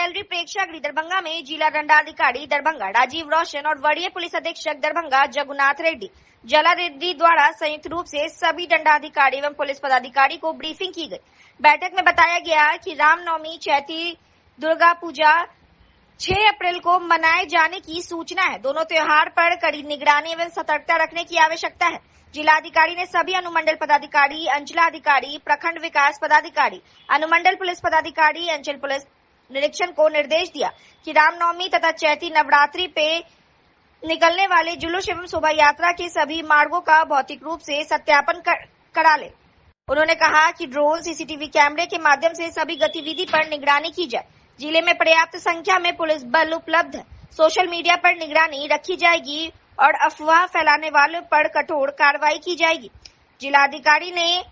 Gallery प्रेक्षागृह दरभंगा में जिला दंडाधिकारी दरभंगा राजीव रोशन और वरीय पुलिस अधीक्षक दरभंगा जगुनाथ रेड्डी जला रेड्डी द्वारा संयुक्त रूप से सभी दंडाधिकारी एवं पुलिस पदाधिकारी को ब्रीफिंग की गई। बैठक में बताया गया कि रामनवमी, चैती दुर्गा पूजा 6 अप्रैल को मनाए जाने की सूचना है। दोनों त्योहार पर कड़ी निगरानी एवं सतर्कता रखने की आवश्यकता है। जिलाधिकारी ने सभी अनुमंडल पदाधिकारी, अंचलाधिकारी, प्रखंड विकास पदाधिकारी, अनुमंडल पुलिस पदाधिकारी, अंचल पुलिस निरीक्षण को निर्देश दिया कि रामनवमी तथा चैती नवरात्रि पे निकलने वाले जुलूस एवं शोभा यात्रा के सभी मार्गों का भौतिक रूप से सत्यापन करा ले। उन्होंने कहा कि ड्रोन, सीसीटीवी कैमरे के माध्यम से सभी गतिविधि पर निगरानी की जाए। जिले में पर्याप्त संख्या में पुलिस बल उपलब्ध है। सोशल मीडिया पर निगरानी रखी जाएगी और अफवाह फैलाने वालों पर कठोर कार्रवाई की जाएगी। जिलाधिकारी ने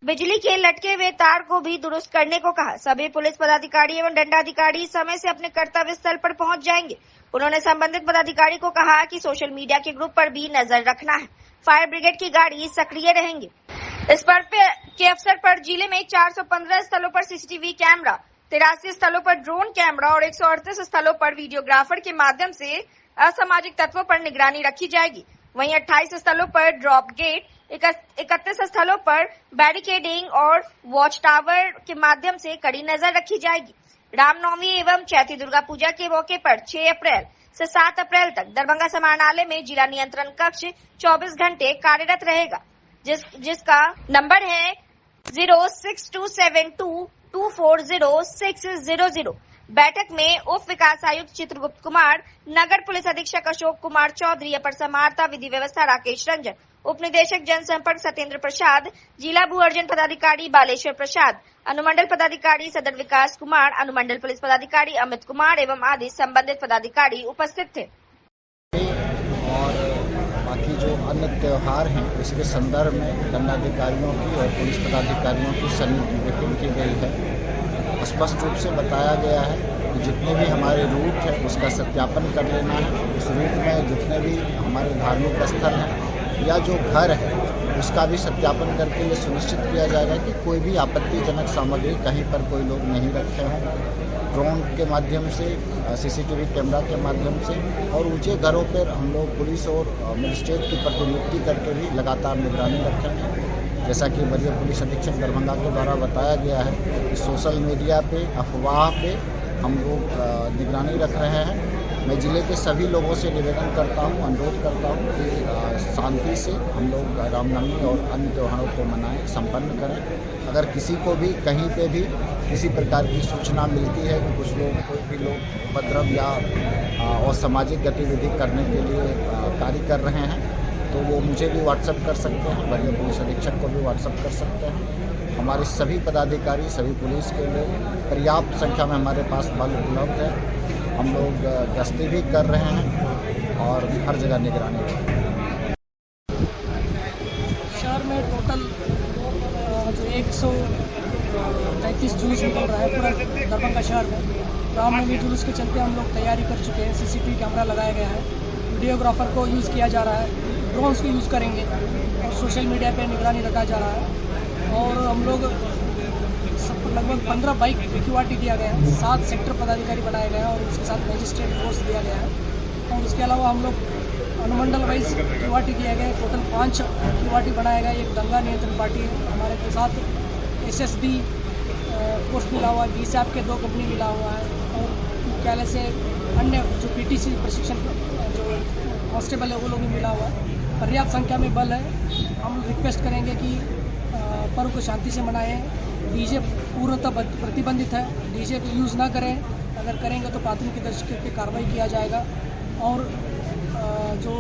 बिजली के लटके हुए तार को भी दुरुस्त करने को कहा। सभी पुलिस पदाधिकारी एवं दंडाधिकारी समय से अपने कर्तव्य स्थल पर पहुंच जाएंगे। उन्होंने संबंधित पदाधिकारी को कहा कि सोशल मीडिया के ग्रुप पर भी नजर रखना है। फायर ब्रिगेड की गाड़ी सक्रिय रहेंगे। इस पर्व के अवसर पर जिले में 415 स्थलों पर सीसीटीवी कैमरा, 83 स्थलों पर ड्रोन कैमरा और 138 स्थलों पर वीडियोग्राफर के माध्यम से असामाजिक तत्वों पर निगरानी रखी जाएगी। वहीं 28 स्थलों पर ड्रॉप गेट, 31 स्थलों पर बैरिकेडिंग और वॉच टावर के माध्यम से कड़ी नजर रखी जाएगी। रामनवमी एवं चैती दुर्गा पूजा के मौके पर 6 अप्रैल से 7 अप्रैल तक दरभंगा समाहरणालय में जिला नियंत्रण कक्ष 24 घंटे कार्यरत रहेगा, जिसका नंबर है 062722400600। बैठक में उप विकास आयुक्त चित्रगुप्त कुमार, नगर पुलिस अधीक्षक अशोक कुमार चौधरी, अपर समाहर्ता विधि व्यवस्था राकेश रंजन, उप निदेशक जनसंपर्क सत्येंद्र प्रसाद, जिला भू अर्जन पदाधिकारी बालेश्वर प्रसाद, अनुमंडल पदाधिकारी सदर विकास कुमार, अनुमंडल पुलिस पदाधिकारी अमित कुमार एवं आदि संबंधित पदाधिकारी उपस्थित थे। और बाकी जो अन्य त्योहार हैं इसके संदर्भ में दंडाधिकारियों की और पुलिस पदाधिकारियों की संयुक्त ब्रीफिंग की गई है। स्पष्ट रूप से बताया गया है कि जितने भी हमारे रूट है उसका सत्यापन कर लेना है। उस रूट में जितने भी हमारे धार्मिक स्थल हैं या जो घर है उसका भी सत्यापन करके ये सुनिश्चित किया जाएगा कि कोई भी आपत्तिजनक सामग्री कहीं पर कोई लोग नहीं रखे हों। ड्रोन के माध्यम से, सीसीटीवी कैमरा के माध्यम से और ऊंचे घरों पर हम लोग पुलिस और मजिस्ट्रेट की प्रतिनियुक्ति करके भी लगातार निगरानी रखेंगे। जैसा कि वरीय पुलिस अधीक्षक दरभंगा के द्वारा बताया गया है कि सोशल मीडिया पे, अफवाह पे हम लोग निगरानी रख रहे हैं। मैं जिले के सभी लोगों से निवेदन करता हूं, अनुरोध करता हूं कि शांति से हम लोग रामनवमी और अन्य त्योहारों को मनाएं, संपन्न करें। अगर किसी को भी कहीं पे भी किसी प्रकार की सूचना मिलती है कि कुछ लोग, कोई भी लोग उपद्रव या असामाजिक गतिविधि करने के लिए कार्य कर रहे हैं तो वो मुझे भी व्हाट्सएप कर सकते हैं, वरीय पुलिस अधीक्षक को भी व्हाट्सएप कर सकते हैं। हमारे सभी पदाधिकारी, सभी पुलिस के लोग पर्याप्त संख्या में हमारे पास बल उपलब्ध है। हम लोग गश्ती भी कर रहे हैं और हर जगह निगरानी कर रहे हैं। शहर में टोटल जो 133 जुलूस निकल रहा है पूरा दरभंगा शहर में। रामनवमी जुलूस के चलते हम लोग तैयारी कर चुके हैं। सीसीटीवी कैमरा लगाया गया है, वीडियोग्राफर को यूज़ किया जा रहा है, ड्रोन्स को यूज़ करेंगे और सोशल मीडिया पे निगरानी रखा जा रहा है। और हम लोग लगभग 15 बाइक क्यूआरटी दिया गया है, 7 सेक्टर पदाधिकारी बनाए गए हैं और उसके साथ मजिस्ट्रेट फोर्स दिया गया है। और उसके अलावा हम लोग अनुमंडल वाइज क्यूआरटी दिया गया है। टोटल 5 क्यूआरटी बनाया गया है। एक दंगा नियंत्रण पार्टी है हमारे के साथ, एसएसबी फोर्स मिला हुआ है, बीएसएफ के 2 कंपनी मिला हुआ है और मुख्यालय से अन्य जो पीटीसी प्रशिक्षण जो कांस्टेबल है वो लोग भी मिला हुआ है। पर्याप्त संख्या में बल है। हम रिक्वेस्ट करेंगे कि पर्व को शांति से मनाएं। डीजे पूर्णतः प्रतिबंधित है, डीजे को यूज़ ना करें। अगर करेंगे तो प्राथमिकी दर्ज करके कार्रवाई किया जाएगा। और जो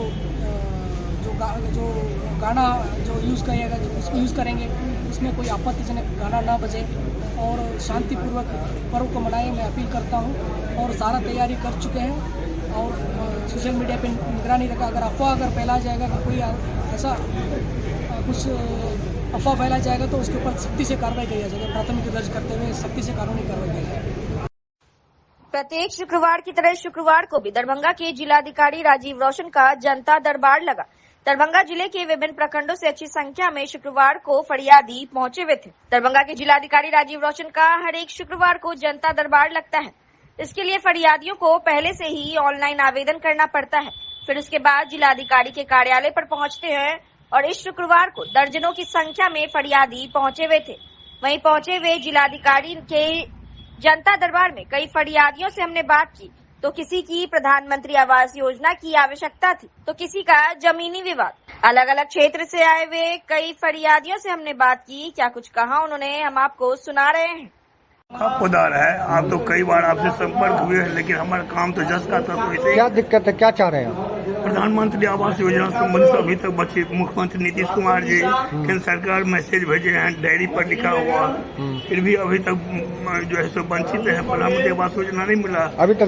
गाना जो यूज़ करेगा, उसको यूज़ करेंगे उसमें कोई आपत्तिजनक गाना ना बजे और शांतिपूर्वक पर्व को मनाएं, मैं अपील करता हूं। और सारा तैयारी कर चुके हैं और सोशल मीडिया पे निगरानी रखा। अगर फैला जाएगा, अगर कोई ऐसा कुछ अफवाह फैला जाएगा तो उसके ऊपर सख्ती से कार्रवाई की जाएगी। प्राथमिकी दर्ज करते हुए सख्ती से कानूनी कार्रवाई की जाएगी। प्रत्येक शुक्रवार की तरह शुक्रवार को भी दरभंगा के जिलाधिकारी राजीव रोशन का जनता दरबार लगा। दरभंगा जिले के विभिन्न प्रखंडों से अच्छी संख्या में शुक्रवार को फरियादी पहुंचे हुए थे। दरभंगा के जिलाधिकारी राजीव रोशन का हर एक शुक्रवार को जनता दरबार लगता है। इसके लिए फरियादियों को पहले से ही ऑनलाइन आवेदन करना पड़ता है, फिर उसके बाद जिलाधिकारी के कार्यालय पर पहुंचते हैं और इस शुक्रवार को दर्जनों की संख्या में फरियादी पहुंचे हुए थे। वहीं पहुंचे हुए जिलाधिकारी के जनता दरबार में कई फरियादियों से हमने बात की, तो किसी की प्रधानमंत्री आवास योजना की आवश्यकता थी, तो किसी का जमीनी विवाद। अलग अलग क्षेत्र से आए हुए कई फरियादियों से हमने बात की, क्या कुछ कहा उन्होंने हम आपको सुना रहे हैं। खुदार है, आप तो कई बार आपसे संपर्क हुए हैं, लेकिन हमारा काम तो जस का था। तो क्या दिक्कत है, क्या चाह रहे हैं? प्रधानमंत्री आवास योजना संबंधित अभी तक बच्चे मुख्यमंत्री नीतीश कुमार जी केंद्र सरकार मैसेज भेजे हैं, डायरी पर लिखा हुआ, फिर भी अभी तक जो है सो वंचित है। प्रधानमंत्री आवास योजना नहीं मिला अभी तक।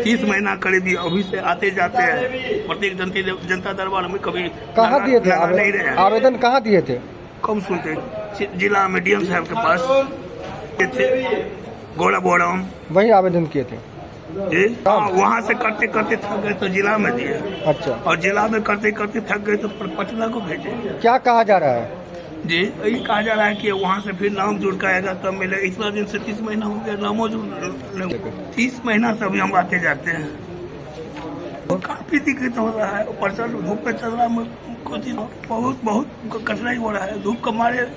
30 महीना करीब अभी से आते जाते हैं। प्रत्येक जनता दरबार में कभी कहाँ दिए थे नहीं रहे। आवेदन कहाँ दिए थे? कम सुनते जिला में डीएम साहब के पास थे, गोड़ा बोड़म वही आवेदन किए थे जी। हाँ, वहाँ से करते करते थक गए तो जिला में दिए। अच्छा, और जिला में करते करते थक गए तो पटना को भेजे। क्या कहा जा रहा है? जी, यही कहा जा रहा है कि वहाँ से फिर नाम जुड़काएगा तब मिले। इतना दिन से 30 महीना हो गया, नामों जुड़ 30 महीना से अभी हम आते जाते हैं। तो काफी दिक्कत हो रहा है। ऊपर से धूप पे चल रहा है, बहुत कठिनाई हो रहा है। धूप के मारे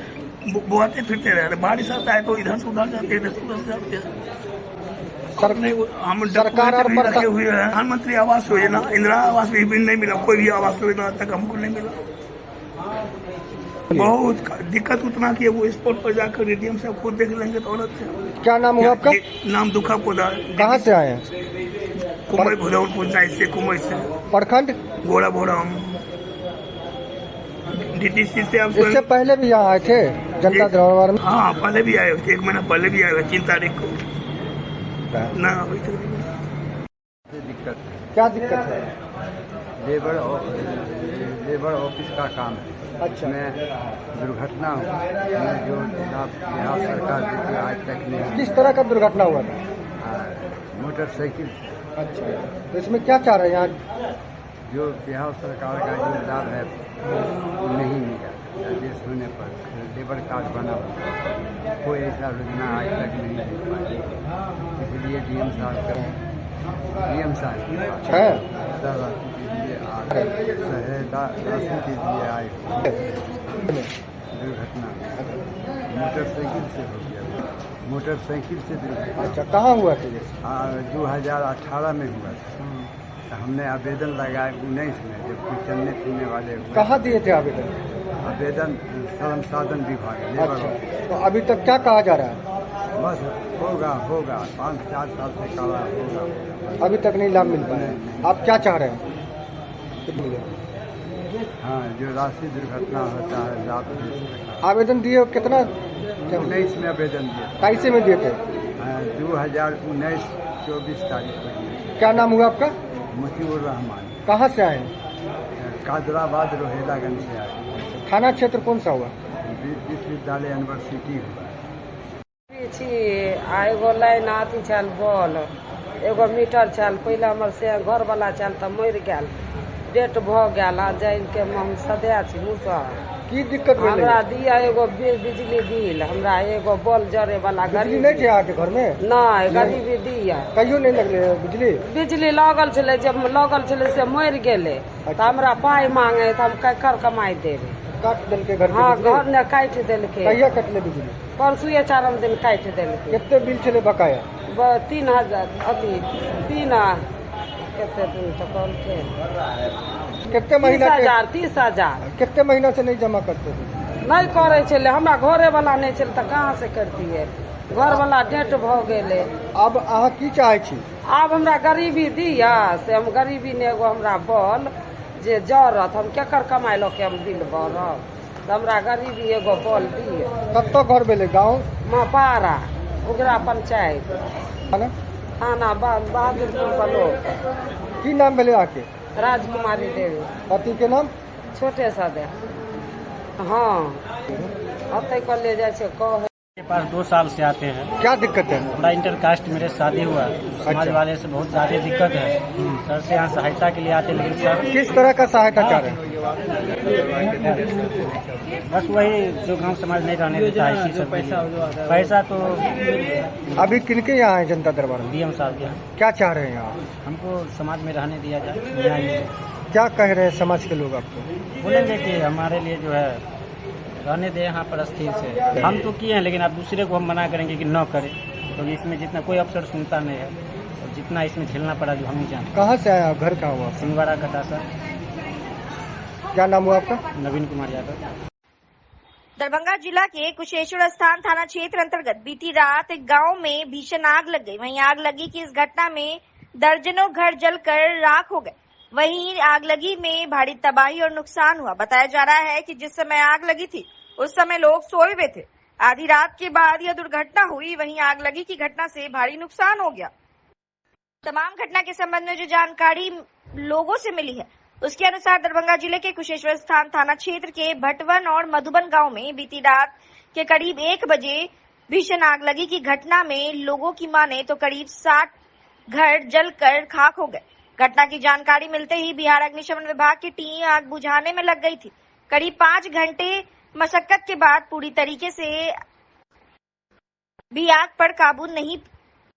बुआते फिरते रह रहे, बारिश आता है तो इधर से उधर जाते हैं, इधर से उधर जाते हैं। हम सरकार और रखे हुए हैं। प्रधानमंत्री आवास योजना, इंदिरा आवास भी नहीं मिला, कोई भी आवास योजना तक हमको नहीं मिला। बहुत दिक्कत उतना की वो स्पॉट पर जाकर डीएम साहब खुद देख लेंगे तो औरत है। क्या नाम हुआ आपका? नाम दुखा पोदार। कहाँ से आए हैं? कुमई भुलौन पंचायत से, कुमई से। प्रखंड गोड़ा बोड़म डीटीसी से। आप इससे पहले भी यहाँ आए थे जनता दरबार में? हाँ, पहले भी आए थे, 1 महीना पहले भी आए हुए, 3 तारीख को ना। अभी तक दिक्कत क्या दिक्कत है? लेबर ऑफिस का काम है। अच्छा, में दुर्घटना हुई जो बिहार सरकार देती आज तक नहीं। किस तरह का दुर्घटना हुआ था? मोटरसाइकिल। अच्छा, तो इसमें क्या चाह रहे हैं यहाँ? जो बिहार सरकार का जो लाभ है नहीं मिला, देश होने पर लेबर कार्ड बना हुआ, कोई ऐसा योजना आज तक नहीं मिल पाई। इसलिए डीएम साहब सहायता राशि के लिए आए। दुर्घटना मोटरसाइकिल से हो गया, मोटरसाइकिल से दुर्घटना। अच्छा, कहाँ हुआ था? 2018 में हुआ था। हमने आवेदन लगाया 19 में, जबकि चलने फिरने वाले हुए। कहाँ दिए थे आवेदन? आवेदन श्रम साधन विभाग। अच्छा, तो अभी तक क्या कहा जा रहा है? बस होगा 5-4 साल से कहा होगा, अभी तक नहीं लाभ मिल पाया। आप क्या चाह रहे हैं? हाँ, जो राशि दुर्घटना होता है लाभ दे सकता। आवेदन दिए कितना? 19 में आवेदन दिए। 23 में दिए थे? 2019 24 तारीख को दिए। क्या नाम हुआ आपका? मोतीउर रहमान। कहाँ से आए? कादराबाद रोहेलागंज से आए। थाना क्षेत्र कौन सा हुआ? विश्वविद्यालय यूनिवर्सिटी हुआ। एगो लाइन अथी छल बॉल, एगो मीटर छल। पहले हमर से घर वाला छल तऽ मरि गेल, डेट भऽ गेल। आ जान के हम सदा छी मुसहर। की दिक्कत भेलै? हमरा दिया एगो बिजली बिल, हमरा एगो बॉल जरे वाला बिजली नहीं थे अहाँके घर में? नहीं, गरीबी दिया। कहियो नहीं लगले बिजली लागल छलै, जब लागल छलै से मरि गेलै तऽ हमरा पाइ मांगे तऽ हम ककर कमाई देबै? काट देलकै घर? हाँ, घर ने काटि देलकै। कहिया कटले बिजली? परसुए 4 दिन काटि देलकै। कितने बिल छलै बकाया? 3000 अथी 3 कितने दिन तो कहलकै कितने महीना? 30,000। कितने महीना से नहीं जमा करते थे? नहीं करे छलै, हमरा घरे वाला नहीं छलै तऽ कहाँ से करतियै? घर वाला डेट भऽ गेलै। अब अहाँ की चाहै छी? आब हमरा गरीबी दिया से हम गरीबी ने एगो हमरा बॉल जे जरत, हम केकर कमाई लऽ के हम बिल भरब? तऽ हमरा गरीबी एगो बॉल दिया। कत्तो घर भेलै? गाँव महापारा, उगरा पंचायत, थाना बहादुरपुर ब्लॉक। की नाम भेलै अहाँके? राजकुमारी देवी। पति के नाम? छोटे सा दे। हाँ, अतै कऽ ले जाइ छै कह के पास 2 साल से आते हैं। क्या दिक्कत है? हमारा इंटरकास्ट मेरे शादी हुआ, समाज वाले से बहुत ज़्यादा दिक्कत है। सर से यहाँ सहायता के लिए आते, लेकिन सर किस तरह का सहायता चाह रहे हैं? बस वही जो गांव समाज नहीं रहने देता है, इसी सब पैसा तो अभी किनके यहाँ है जनता दरबार में? डीएम साहब के यहाँ। क्या चाह रहे हैं आप? हमको समाज में रहने दिया जाए, न्याय मिले। क्या कह रहे हैं समाज के लोग आपको? बोलेंगे कि हमारे लिए जो है रहने दें यहाँ पर स्थिर से। हम तो किए हैं, लेकिन अब दूसरे को हम मना करेंगे कि न करें, तो इसमें जितना कोई अफसर सुनता नहीं है और जितना इसमें झेलना पड़ा जो हम नहीं जानते। कहाँ से आया? घर कहाँ हुआ? सिंगवाड़ा कटासा। क्या नाम हुआ आपका? नवीन कुमार यादव। दरभंगा जिला के कुशेश्वर स्थान थाना क्षेत्र अंतर्गत बीती रात एक गांव में भीषण आग लग गई। वहीं आग लगी कि इस घटना में दर्जनों घर जलकर राख हो गए। वहीं आग लगी में भारी तबाही और नुकसान हुआ। बताया जा रहा है कि जिस समय आग लगी थी उस समय लोग सोए हुए थे। आधी रात के बाद यह दुर्घटना हुई। वहीं आग लगी की घटना से भारी नुकसान हो गया। तमाम घटना के संबंध में जो जानकारी लोगों से मिली है उसके अनुसार दरभंगा जिले के कुशेश्वर स्थान थाना क्षेत्र के भटवन और मधुबन गांव में बीती रात के करीब 1 बजे भीषण आग लगी की घटना में लोगों की माने तो करीब 60 घर जलकर खाक हो गए। घटना की जानकारी मिलते ही बिहार अग्निशमन विभाग की टीम आग बुझाने में लग गई थी। करीब 5 घंटे मशक्कत के बाद पूरी तरीके से भी आग पर काबू नहीं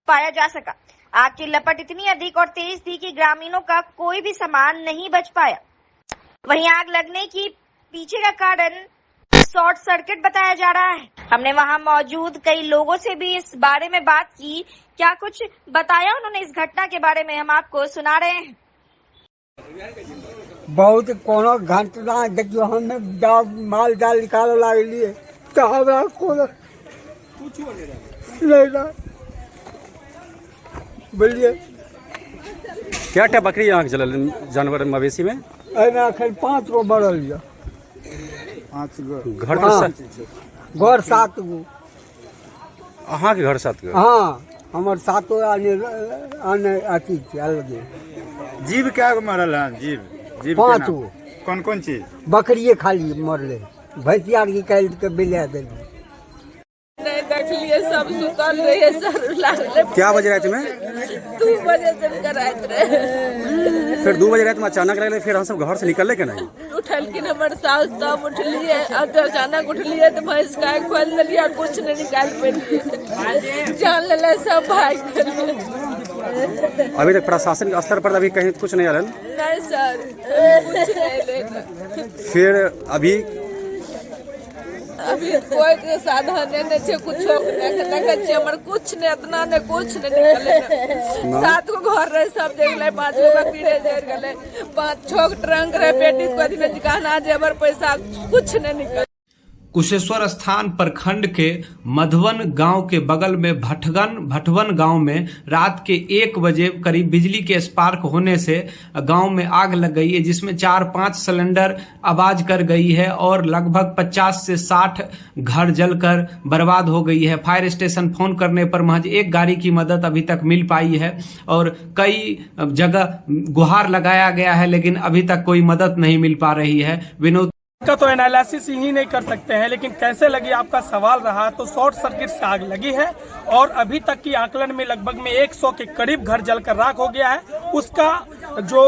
पाया जा सका। आग की लपट इतनी अधिक और तेज थी कि ग्रामीणों का कोई भी सामान नहीं बच पाया। वहीं आग लगने की पीछे का कारण शॉर्ट सर्किट बताया जा रहा है। हमने वहां मौजूद कई लोगों से भी इस बारे में बात की। क्या कुछ बताया उन्होंने इस घटना के बारे में, हम आपको सुना रहे हैं। बहुत कोनो घटना देखियो, हमें माल जाल निकाल लागलिए तो हमरा कोनो नहीं बोलिए। क्या क्या बकरी यहाँ जलल जानवर मवेशी में? अखन 5 गो मरल है। 5 गो घर पर घर 7 गो। अहाँ के घर 7 गो? हाँ, हमार 7 आने अथी अलगे। जीव क्या गो मरल है? जीव 5 गो। कौन कौन चीज? बकरिए खाली मरले, भैंसिया निकाल के बिला दिली। नहीं देख लिए, सब सुतल रहे, सर लागले। क्या बजे रात में? 2 बजे जब रात रहे। फिर 2 बजे रात में अचानक लगले, फिर हम सब घर से निकलले के नहीं? उठल कि हमारे सास तब उठलिए, अचानक उठलिए तो भैंस का खोल दिलिए, कुछ नहीं निकाल पाइए, जान ले सब भाग गए। अभी तक प्रशासन के स्तर पर अभी कहीं कुछ नहीं आलन? नहीं सर, कुछ नहीं लेना। फिर अभी कोई साधन नहीं छे, कुछ हमर कुछ नहीं, इतना ने कुछ नहीं निकले। 7 गो घर रहे, सब देख ले, 5 गो बकरी रहे, जर गले, 5-6 ट्रंक रहे, पेटी को दिन गहना जेवर पैसा कुछ नहीं निकले। कुशेश्वर स्थान प्रखंड के मधुवन गांव के बगल में भटवन गांव में रात के 1 बजे करीब बिजली के स्पार्क होने से गांव में आग लग गई है, जिसमें 4-5 सिलेंडर आवाज कर गई है और लगभग 50 से 60 घर जलकर बर्बाद हो गई है। फायर स्टेशन फोन करने पर महज 1 गाड़ी की मदद अभी तक मिल पाई है और कई जगह गुहार लगाया गया है, लेकिन अभी तक कोई मदद नहीं मिल पा रही है। विनोद का तो एनालिसिस ही नहीं कर सकते हैं, लेकिन कैसे लगी आपका सवाल रहा, तो शॉर्ट सर्किट से आग लगी है और अभी तक की आकलन में लगभग में 100 के करीब घर जलकर राख हो गया है। उसका जो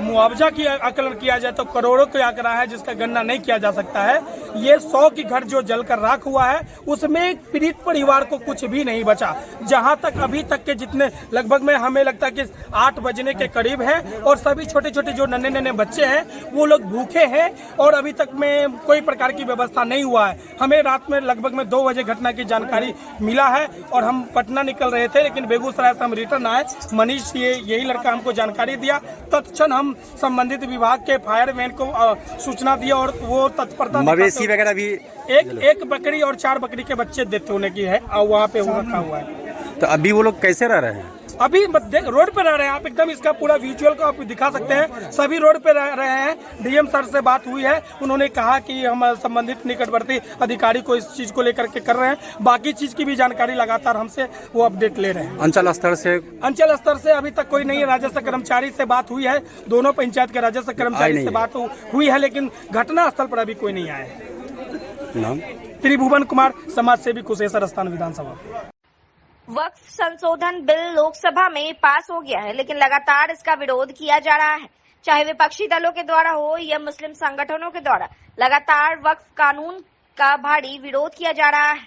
मुआवजा की आकलन किया जाए तो करोड़ों का आंकड़ा है, जिसका गणना नहीं किया जा सकता है। ये 100 की घर जो जलकर राख हुआ है उसमें पीड़ित परिवार को कुछ भी नहीं बचा। जहां तक अभी तक के जितने लगभग में हमें लगता है कि 8 बजने के करीब है और सभी छोटे छोटे जो नन्हे बच्चे हैं वो लोग भूखे हैं और अभी तक में कोई प्रकार की व्यवस्था नहीं हुआ है। हमें रात में लगभग में 2 बजे घटना की जानकारी मिला है और हम पटना निकल रहे थे, लेकिन बेगूसराय से हम रिटर्न आए। मनीष यही लड़का हमको जानकारी दिया, तत्क्षण हम संबंधित विभाग के फायरमैन को सूचना दिया और वो तत्परता। मवेशी वगैरह भी एक बकरी और 4 बकरी के बच्चे डेथ होने की है और वहाँ पे रखा हुआ है। तो अभी वो लोग कैसे रह रहे हैं? अभी रोड पे रह रहे हैं। आप एकदम इसका पूरा विजुअल को आप दिखा सकते हैं। सभी रोड पे रह रहे हैं। डीएम सर से बात हुई है, उन्होंने कहा कि हम संबंधित निकटवर्ती अधिकारी को इस चीज को लेकर के कर रहे हैं। बाकी चीज की भी जानकारी लगातार हमसे वो अपडेट ले रहे हैं। अंचल स्तर से अभी तक कोई नहीं। राजस्व कर्मचारी से बात हुई है, दोनों पंचायत के राजस्व कर्मचारी से बात हुई है, लेकिन घटना स्थल पर अभी कोई नहीं आया है। नाम त्रिभुवन कुमार, समाज सेवी, कुशेश्वर स्थान विधानसभा। वक्फ संशोधन बिल लोकसभा में पास हो गया है, लेकिन लगातार इसका विरोध किया जा रहा है, चाहे विपक्षी दलों के द्वारा हो या मुस्लिम संगठनों के द्वारा। लगातार वक्फ कानून का भारी विरोध किया जा रहा है।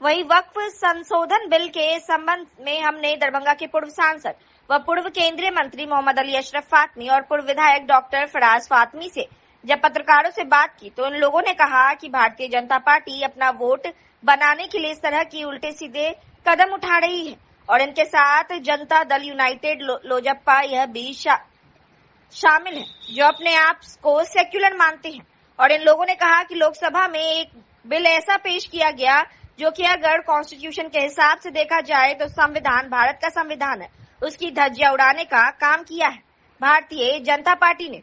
वहीं वक्फ संशोधन बिल के संबंध में हमने दरभंगा के पूर्व सांसद व पूर्व केंद्रीय मंत्री मोहम्मद अली अशरफ फातमी और पूर्व विधायक डॉक्टर फराज फातमी से जब पत्रकारों से बात की तो इन लोगों ने कहा कि भारतीय जनता पार्टी अपना वोट बनाने के लिए इस तरह की उल्टे सीधे कदम उठा रही है और इनके साथ जनता दल यूनाइटेड लोजपा यह भी शामिल है, जो अपने आप को सेक्युलर मानते हैं। और इन लोगों ने कहा कि लोकसभा में एक बिल ऐसा पेश किया गया जो कि अगर कॉन्स्टिट्यूशन के हिसाब से देखा जाए तो संविधान भारत का संविधान है, उसकी धज्जियां उड़ाने का काम किया है भारतीय जनता पार्टी ने।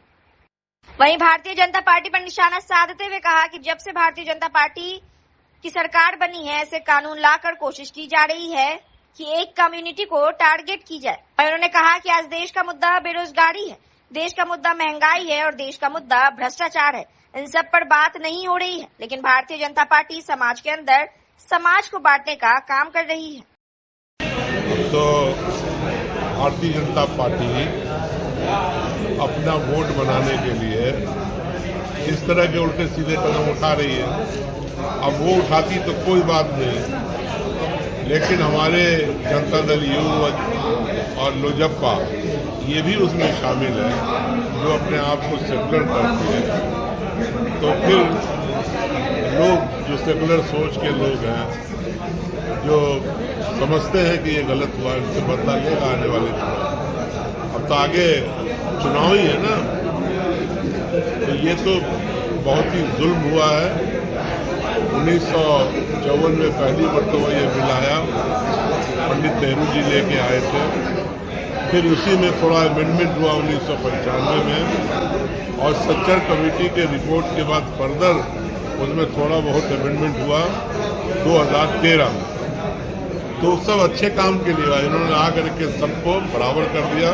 वहीं भारतीय जनता पार्टी पर निशाना साधते हुए कहा कि जब से भारतीय जनता पार्टी की सरकार बनी है, ऐसे कानून लाकर कोशिश की जा रही है कि एक कम्युनिटी को टारगेट की जाए। और उन्होंने कहा कि आज देश का मुद्दा बेरोजगारी है, देश का मुद्दा महंगाई है और देश का मुद्दा भ्रष्टाचार है। इन सब पर बात नहीं हो रही है, लेकिन भारतीय जनता पार्टी समाज के अंदर समाज को बांटने का काम कर रही है। तो भारतीय जनता पार्टी अपना वोट बनाने के लिए इस तरह के उल्टे सीधे कदम उठा रही है। अब वो उठाती तो कोई बात नहीं, लेकिन हमारे जनता दल यू और लोजपा ये भी उसमें शामिल है, जो अपने आप को सेकुलर करती है। तो फिर लोग जो सेकुलर सोच के लोग हैं, जो समझते हैं कि ये गलत हुआ, इनसे बदला लेगा आने वाले चुनाव। अब तो आगे चुनाव ही है ना, तो ये तो बहुत ही जुल्म हुआ है। 1954 में पहली मरतबा ये बिल आया, पंडित नेहरू जी लेके आए थे। फिर उसी में थोड़ा अमेंडमेंट हुआ 1995 में, और सच्चर कमेटी के रिपोर्ट के बाद फर्दर उसमें थोड़ा बहुत अमेंडमेंट हुआ 2013 में। तो सब अच्छे काम के लिए इन्होंने आकर के सबको बराबर कर दिया।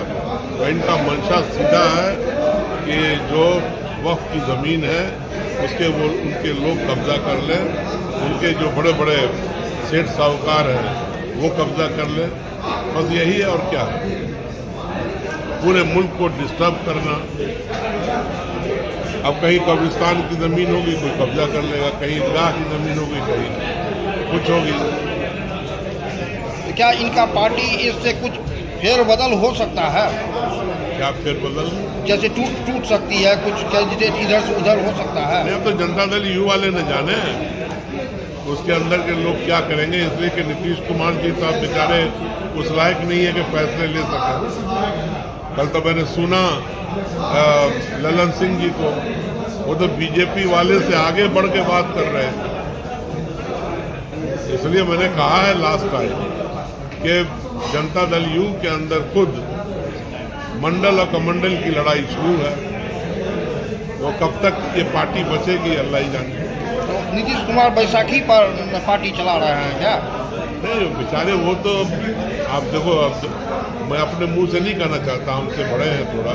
तो इनका मंशा सीधा है कि जो वक्फ की ज़मीन है उसके वो उनके लोग कब्जा कर लें, उनके जो बड़े बड़े सेठ साहूकार हैं वो कब्जा कर लें, बस यही है और क्या है। पूरे मुल्क को डिस्टर्ब करना। अब कहीं कब्रिस्तान की ज़मीन होगी कोई कब्जा कर लेगा, कहीं ईदगाह की ज़मीन होगी कहीं कुछ होगी। क्या इनका पार्टी इससे कुछ फेरबदल हो सकता है? क्या फेरबदल? जैसे टूट सकती है, कुछ कैंडिडेट इधर से उधर हो सकता है। नहीं, तो जनता दल यू वाले न जाने उसके अंदर के लोग क्या करेंगे, इसलिए कि नीतीश कुमार जी तो अब बेचारे उस लायक नहीं है कि फैसले ले सकें। कल तो मैंने सुना ललन सिंह जी को, वो तो बीजेपी वाले से आगे बढ़ के बात कर रहे थे। इसलिए मैंने कहा है लास्ट टाइम कि जनता दल यू के अंदर खुद मंडल और कमंडल की लड़ाई शुरू है। तो कब तक ये पार्टी बचेगी अल्लाह ही जाने। तो नीतीश कुमार बैसाखी पर पार्टी चला रहे हैं क्या? नहीं बेचारे, वो तो आप देखो, अब मैं अपने मुंह से नहीं कहना चाहता, हमसे बड़े हैं थोड़ा,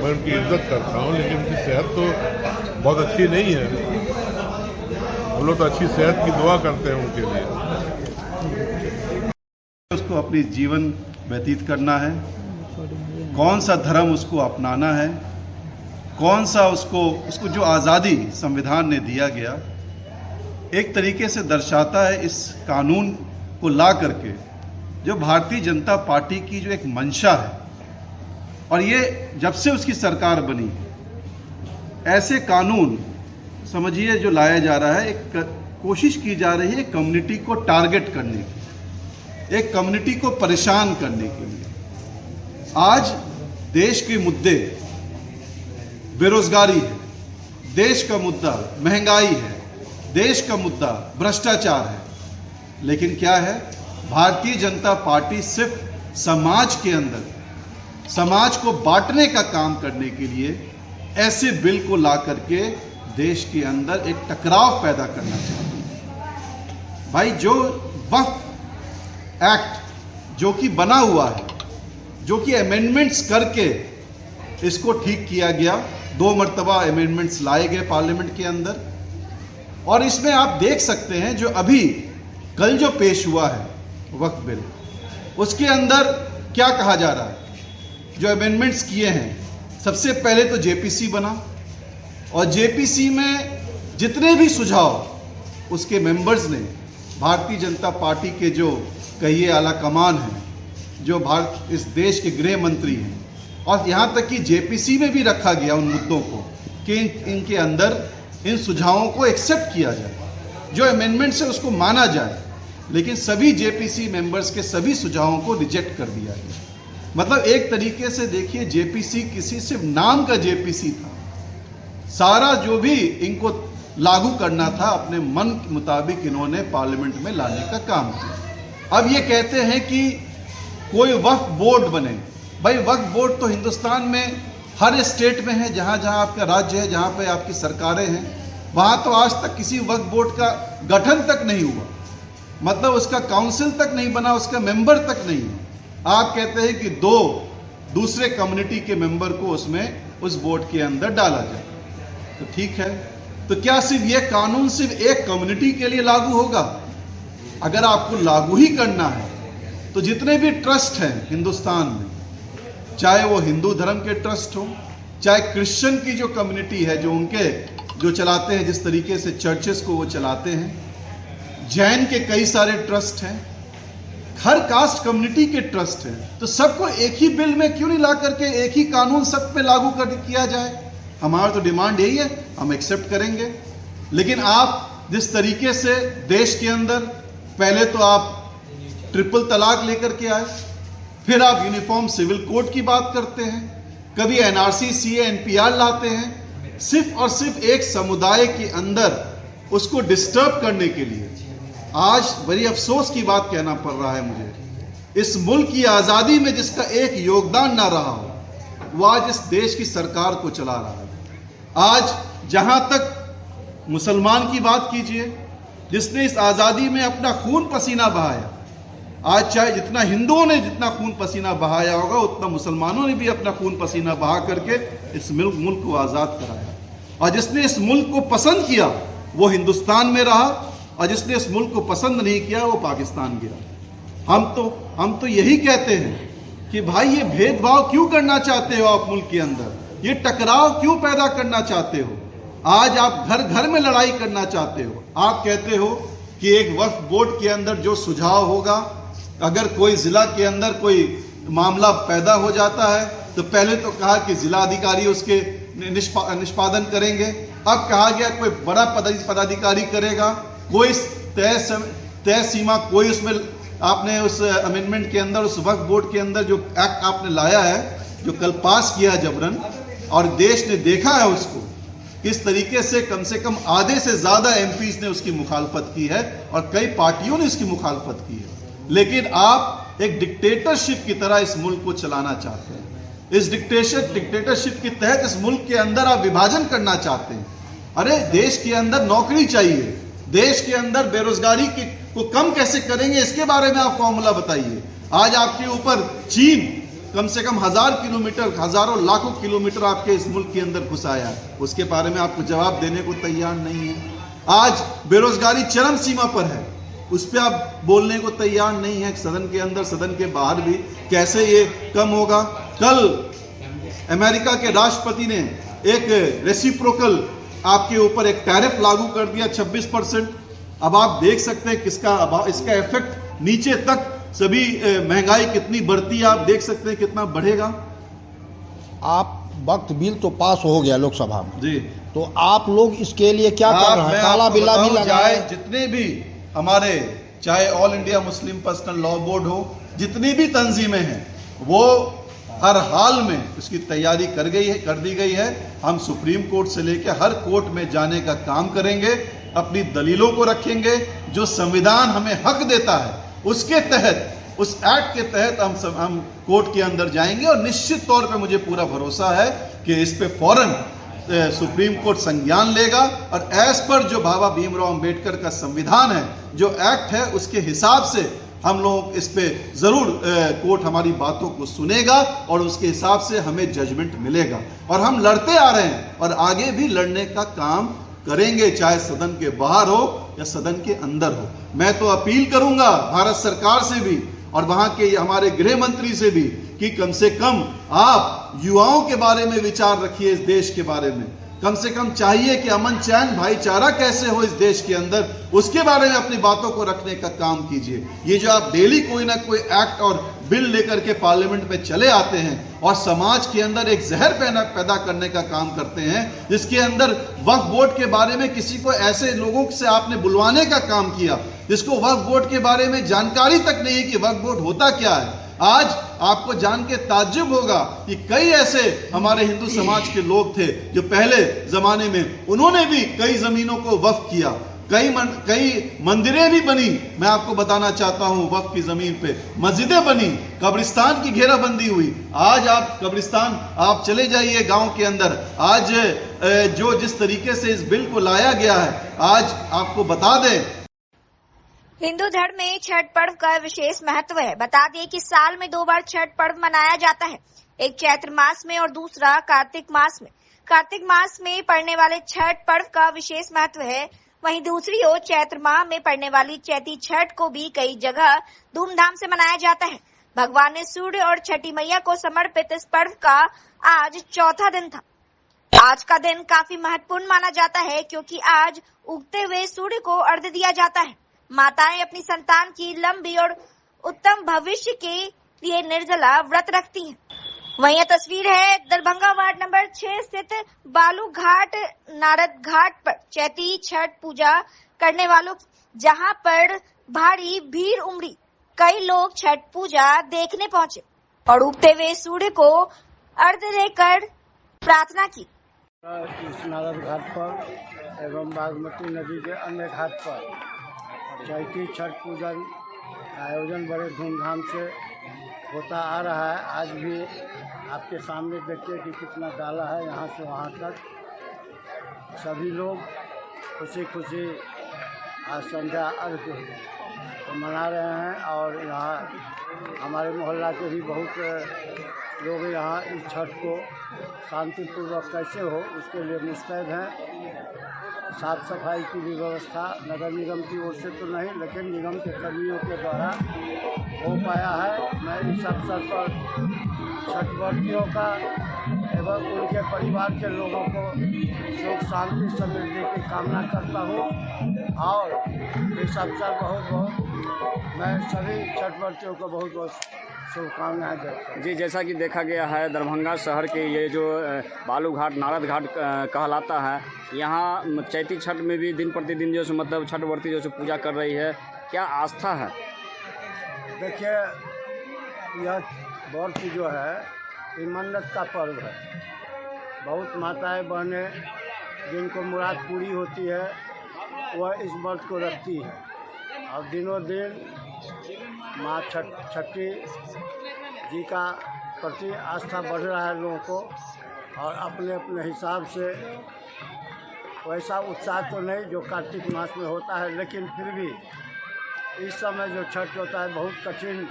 मैं उनकी इज्जत करता हूँ, लेकिन उनकी सेहत तो बहुत अच्छी नहीं है। हम लोग तो अच्छी सेहत की दुआ करते हैं उनके लिए। उसको अपनी जीवन व्यतीत करना है, कौन सा धर्म उसको अपनाना है, कौन सा उसको जो आज़ादी संविधान ने दिया गया, एक तरीके से दर्शाता है इस कानून को ला करके जो भारतीय जनता पार्टी की जो एक मंशा है। और ये जब से उसकी सरकार बनी, ऐसे कानून समझिए जो लाया जा रहा है, एक कोशिश की जा रही है कम्युनिटी को टारगेट करने की, एक कम्युनिटी को परेशान करने के लिए। आज देश के मुद्दे बेरोजगारी है, देश का मुद्दा महंगाई है, देश का मुद्दा भ्रष्टाचार है, लेकिन क्या है, भारतीय जनता पार्टी सिर्फ समाज के अंदर समाज को बांटने का काम करने के लिए ऐसे बिल को ला करके देश के अंदर एक टकराव पैदा करना चाहती है। भाई, जो वक्फ एक्ट जो कि बना हुआ है, जो कि अमेंडमेंट्स करके इसको ठीक किया गया, 2 मरतबा अमेंडमेंट्स लाए गए पार्लियामेंट के अंदर, और इसमें आप देख सकते हैं जो अभी कल जो पेश हुआ है वक्फ बिल, उसके अंदर क्या कहा जा रहा है। जो अमेंडमेंट्स किए हैं, सबसे पहले तो जेपीसी बना और जेपीसी में जितने भी सुझाव उसके मेंबर्स ने, भारतीय जनता पार्टी के जो कहिए आला कमान हैं, जो भारत इस देश के गृह मंत्री हैं, और यहाँ तक कि जेपीसी में भी रखा गया उन मुद्दों को कि इनके अंदर इन सुझावों को एक्सेप्ट किया जाए, जो अमेंडमेंट्स है उसको माना जाए। लेकिन सभी जेपीसी मेंबर्स के सभी सुझावों को रिजेक्ट कर दिया गया। मतलब एक तरीके से देखिए, जेपीसी किसी सिर्फ नाम का जेपीसी था, सारा जो भी इनको लागू करना था अपने मन के मुताबिक इन्होंने पार्लियामेंट में लाने का काम किया। अब ये कहते हैं कि कोई वक्फ बोर्ड बने। भाई वक्फ बोर्ड तो हिंदुस्तान में हर स्टेट में है, जहाँ जहाँ आपका राज्य है, जहाँ पे आपकी सरकारें हैं, वहाँ तो आज तक किसी वक्फ बोर्ड का गठन तक नहीं हुआ, मतलब उसका काउंसिल तक नहीं बना, उसका मेंबर तक नहीं है। आप कहते हैं कि दो दूसरे कम्युनिटी के मेंबर को उसमें उस बोर्ड के अंदर डाला जाए, तो ठीक है। तो क्या सिर्फ ये कानून सिर्फ एक कम्युनिटी के लिए लागू होगा? अगर आपको लागू ही करना है तो जितने भी ट्रस्ट हैं हिंदुस्तान में, चाहे वो हिंदू धर्म के ट्रस्ट हो, चाहे क्रिश्चियन की जो कम्युनिटी है, जो उनके जो चलाते हैं, जिस तरीके से चर्चेस को वो चलाते हैं, जैन के कई सारे ट्रस्ट हैं, हर कास्ट कम्युनिटी के ट्रस्ट हैं, तो सबको एक ही बिल में क्यों नहीं ला करके एक ही कानून सब पे लागू कर किया जाए? हमारा तो डिमांड यही है, हम एक्सेप्ट करेंगे। लेकिन आप जिस तरीके से देश के अंदर पहले तो आप ट्रिपल तलाक लेकर के आए, फिर आप यूनिफॉर्म सिविल कोड की बात करते हैं, कभी एनआरसी, सीए, एनपीआर लाते हैं, सिर्फ और सिर्फ एक समुदाय के अंदर उसको डिस्टर्ब करने के लिए। आज बड़ी अफसोस की बात कहना पड़ रहा है मुझे, इस मुल्क की आज़ादी में जिसका एक योगदान ना रहा हो, वो आज इस देश की सरकार को चला रहा है। आज जहां तक मुसलमान की बात कीजिए, जिसने इस आज़ादी में अपना खून पसीना बहाया, आज चाहे जितना हिंदुओं ने जितना खून पसीना बहाया होगा, उतना मुसलमानों ने भी अपना खून पसीना बहा करके इस मुल्क को आज़ाद कराया। और जिसने इस मुल्क को पसंद किया वो हिंदुस्तान में रहा, और जिसने इस मुल्क को पसंद नहीं किया वो पाकिस्तान गया। हम तो यही कहते हैं कि भाई ये भेदभाव क्यों करना चाहते हो आप मुल्क के अंदर, ये टकराव क्यों पैदा करना चाहते हो? आज आप घर घर में लड़ाई करना चाहते हो। आप कहते हो कि एक वक्फ बोर्ड के अंदर जो सुझाव होगा, अगर कोई जिला के अंदर कोई मामला पैदा हो जाता है तो पहले तो कहा कि जिला अधिकारी उसके निष्पादन करेंगे, अब कहा गया कोई बड़ा पदाधिकारी करेगा। कोई तय सीमा कोई उसमें आपने उस अमेंडमेंट के अंदर, उस वक्फ बोर्ड के अंदर जो एक्ट आपने लाया है, जो कल पास किया जबरन, और देश ने देखा है उसको किस तरीके से कम आधे से ज़्यादा एमपीज ने उसकी मुखालफत की है और कई पार्टियों ने इसकी मुखालफत की है। लेकिन आप एक डिक्टेटरशिप की तरह इस मुल्क को चलाना चाहते हैं। इस डिक्टेटरशिप के तहत इस मुल्क के अंदर आप विभाजन करना चाहते हैं। अरे देश के अंदर नौकरी चाहिए, देश के अंदर बेरोजगारी को कम कैसे करेंगे, इसके बारे में आप फॉर्मूला बताइए। आज आपके ऊपर चीन कम से कम 1000 किलोमीटर, हजारों लाखों किलोमीटर आपके इस मुल्क के अंदर घुसाया है, उसके बारे में आपको जवाब देने को तैयार नहीं है। आज बेरोजगारी चरम सीमा पर है, उस पर आप बोलने को तैयार नहीं है। सदन के अंदर, सदन के बाहर भी कैसे ये कम होगा? कल अमेरिका के राष्ट्रपति ने एक रेसिप्रोकल आपके ऊपर एक टैरिफ लागू कर दिया 26%। अब आप देख सकते हैं इसका इफेक्ट नीचे तक, सभी महंगाई कितनी बढ़ती है, आप देख सकते हैं कितना बढ़ेगा। आप वक्त बिल तो पास हो गया लोकसभा में जी, तो आप लोग इसके लिए क्या कर रहे हैं? काला बिल्ला भी लगाए। जितने भी हमारे, चाहे all India Muslim personal law board हो, जितनी भी तंजीमें हैं, वो हर हाल में उसकी तैयारी कर दी गई है। हम सुप्रीम कोर्ट से लेकर हर कोर्ट में जाने का काम करेंगे, अपनी दलीलों को रखेंगे। जो संविधान हमें हक देता है उसके तहत, उस एक्ट के तहत हम कोर्ट के अंदर जाएंगे, और निश्चित तौर पे मुझे पूरा भरोसा है कि इस पे फौरन सुप्रीम कोर्ट संज्ञान लेगा, और एज पर जो बाबा भीमराव अंबेडकर का संविधान है, जो एक्ट है, उसके हिसाब से हम लोग इस पे जरूर कोर्ट हमारी बातों को सुनेगा और उसके हिसाब से हमें जजमेंट मिलेगा। और हम लड़ते आ रहे हैं और आगे भी लड़ने का काम करेंगे, चाहे सदन के बाहर हो या सदन के अंदर हो। मैं तो अपील करूंगा भारत सरकार से भी और वहां के हमारे गृह मंत्री से भी कि कम से कम आप युवाओं के बारे में विचार रखिए, इस देश के बारे में कम से कम चाहिए कि अमन चैन भाईचारा कैसे हो इस देश के अंदर, उसके बारे में अपनी बातों को रखने का काम कीजिए। ये जो आप डेली कोई ना कोई एक्ट और बिल लेकर के पार्लियामेंट में चले आते हैं और समाज के अंदर एक जहर पैदा करने का काम करते हैं, जिसके अंदर वक्फ बोर्ड के बारे में किसी को ऐसे लोगों से आपने बुलवाने का काम किया जिसको वक्फ बोर्ड के बारे में जानकारी तक नहीं है कि वक्फ बोर्ड होता क्या है। आज आपको जान के ताज्जुब होगा कि कई ऐसे हमारे हिंदू समाज के लोग थे जो पहले जमाने में उन्होंने भी कई जमीनों को वक्फ किया, कई मंदिरें भी बनी। मैं आपको बताना चाहता हूं, वक्फ की जमीन पे मस्जिदें बनी, कब्रिस्तान की घेराबंदी हुई। आज आप कब्रिस्तान आप चले जाइए गांव के अंदर, आज जो जिस तरीके से इस बिल को लाया गया है, आज आपको बता दें हिंदू धर्म में छठ पर्व का विशेष महत्व है। बता दें कि साल में 2 बार छठ पर्व मनाया जाता है, एक चैत्र मास में और दूसरा कार्तिक मास में। कार्तिक मास में पड़ने वाले छठ पर्व का विशेष महत्व है। वहीं दूसरी ओर चैत्र माह में पड़ने वाली चैती छठ को भी कई जगह धूमधाम से मनाया जाता है। भगवान ने सूर्य और छठी मैया को समर्पित इस पर्व का आज चौथा दिन था। आज का दिन काफी महत्वपूर्ण माना जाता है क्योंकि आज उगते हुए सूर्य को अर्घ्य दिया जाता है। माताएं अपनी संतान की लंबी और उत्तम भविष्य के लिए निर्जला व्रत रखती हैं। वहीं यह तस्वीर है दरभंगा वार्ड नंबर 6 स्थित बालू घाट नारद घाट पर चैती छठ पूजा करने वालों की, जहां पर भारी भीड़ उमड़ी। कई लोग छठ पूजा देखने पहुंचे और उगते हुए सूर्य को अर्घ्य देकर प्रार्थना की। इस नारद घाट पर एवं बागमती नदी के अन्य घाट पर चैती छठ पूजन आयोजन बड़े धूमधाम से होता आ रहा है। आज भी आपके सामने देखिए कि कितना डाला है, यहाँ से वहाँ तक सभी लोग खुशी खुशी आज संध्या अर्घ्य को मना रहे हैं। और यहाँ हमारे मोहल्ला के भी बहुत लोग यहाँ इस छठ को शांतिपूर्वक कैसे हो उसके लिए मुस्तैद हैं। साफ सफाई की भी व्यवस्था नगर निगम की ओर से तो नहीं, लेकिन निगम के कर्मियों के द्वारा हो पाया है। मैं इस अवसर पर छठ व्रतियों का एवं उनके परिवार के लोगों को सुख शांति समृद्धि की कामना करता हूँ। और इस अवसर बहुत मैं सभी छठ व्रतियों को बहुत शुभकामनाएं देता हूँ। जी, जैसा कि देखा गया है दरभंगा शहर के ये जो बालू घाट नारद घाट कहलाता है, यहाँ चैती छठ में भी दिन प्रतिदिन जो मतलब छठ व्रती जो पूजा कर रही है, क्या आस्था है? देखिए, यह व्रत जो है ये मन्नत का पर्व है। बहुत माताएं बहनें जिनको मुराद पूरी होती है वह इस व्रत को रखती है और दिनों दिन माँ छठी जी का प्रति आस्था बढ़ रहा है लोगों को। और अपने अपने हिसाब से वैसा उत्साह तो नहीं जो कार्तिक मास में होता है, लेकिन फिर भी इस समय जो छठ होता है बहुत कठिन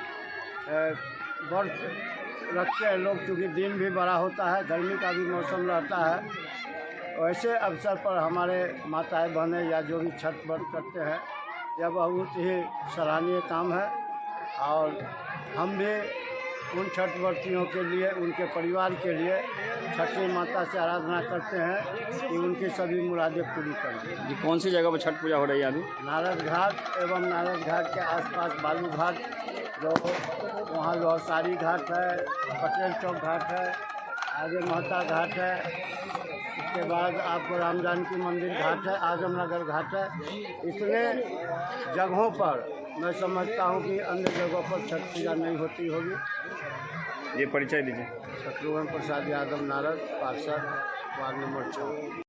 व्रत रखते हैं लोग, क्योंकि दिन भी बड़ा होता है, गर्मी का भी मौसम रहता है। वैसे अवसर पर हमारे माताएं बहनें या जो भी छठ व्रत करते हैं, यह बहुत ही सराहनीय काम है। और हम भी उन छठ व्रतियों के लिए, उनके परिवार के लिए छठी माता से आराधना करते हैं कि उनकी सभी मुरादें पूरी करें। जी, कौन सी जगह पर छठ पूजा हो रही है अभी? नारद घाट एवं नारद घाट के आसपास बालू घाट, जो वहाँ लोहसारी घाट है, पटेल चौक घाट है, आगे महता घाट है, उसके बाद आपको राम जानकी मंदिर घाट है, आजमनगर घाट है। इतने जगहों पर मैं समझता हूँ कि अन्य जगहों पर छठ पूजा नहीं होती होगी। ये परिचय दीजिए। शत्रुघ्न प्रसाद यादव, नारद, पार्षद, वार्ड नंबर 4।